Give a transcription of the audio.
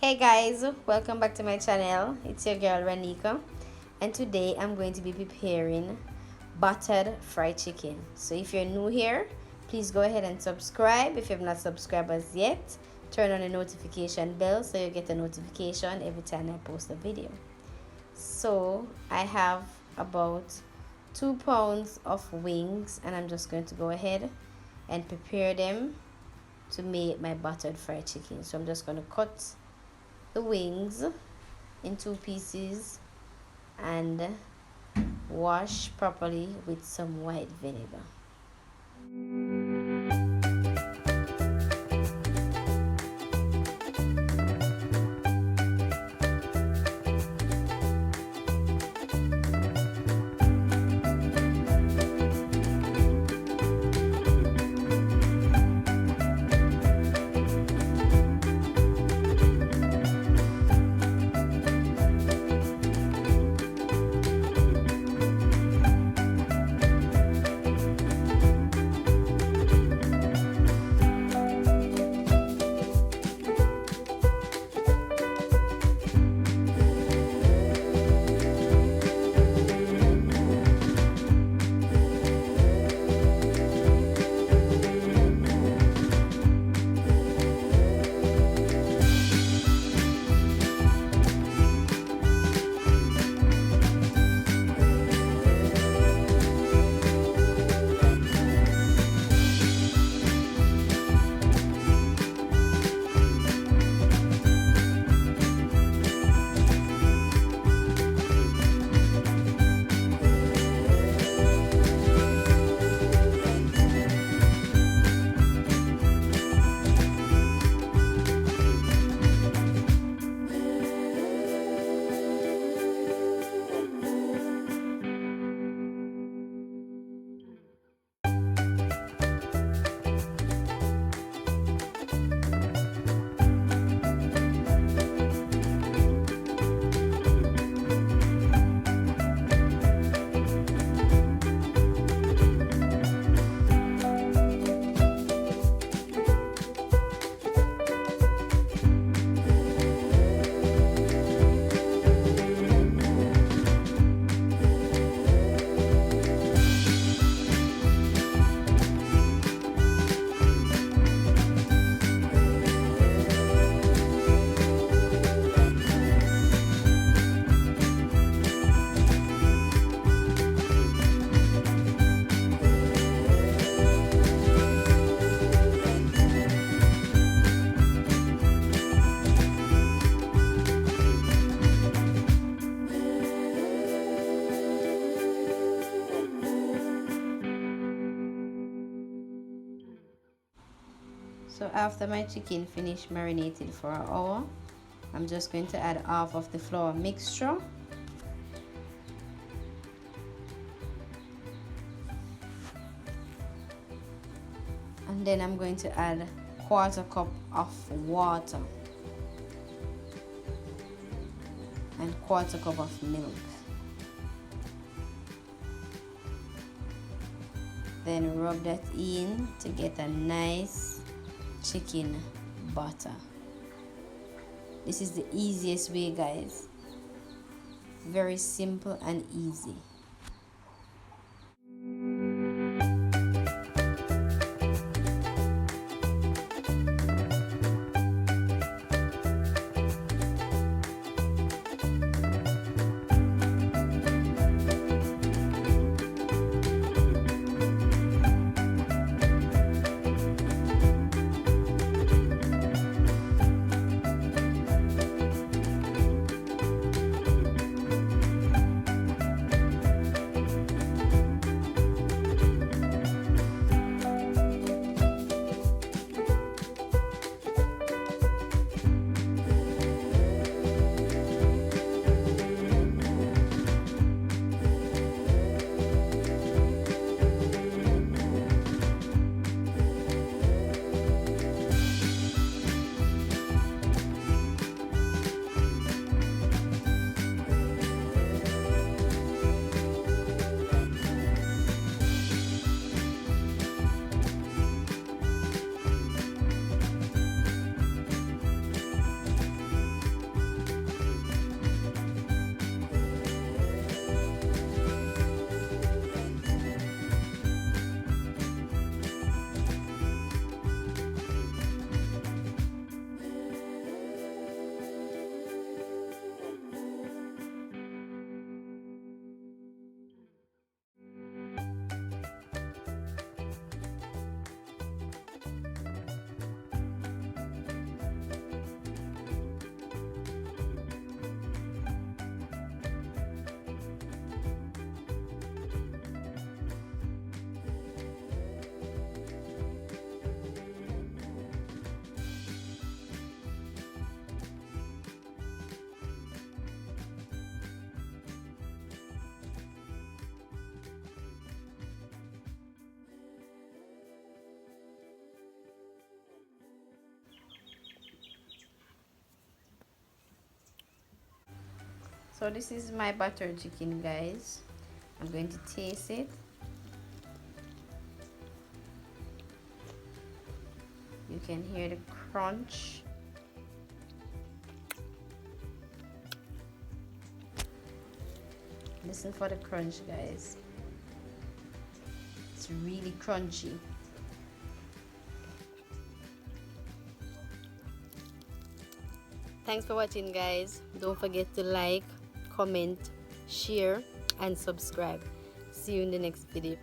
Hey guys, welcome back to my channel. It's your girl Ranika, and today I'm going to be preparing battered fried chicken. So if you're new here, please go ahead and subscribe. If you've not subscribed as yet, turn on the notification bell so you get a notification every time I post a video. So I have about 2 pounds of wings, and I'm just going to go ahead and prepare them to make my battered fried chicken. So I'm just going to cut the wings in 2 pieces and wash properly with some white vinegar. So after my chicken finished marinated for an hour, I'm just going to add half of the flour mixture. And then I'm going to add 1/4 cup of water and 1/4 cup of milk. Then rub that in to get a nice chicken butter. This is the easiest way, guys. Very simple and easy. So this is my buttered chicken, guys. I'm going to taste it. You can hear the crunch. Listen for the crunch, guys. It's really crunchy. Thanks for watching, guys. Don't forget to like, comment, share, and subscribe. See you in the next video.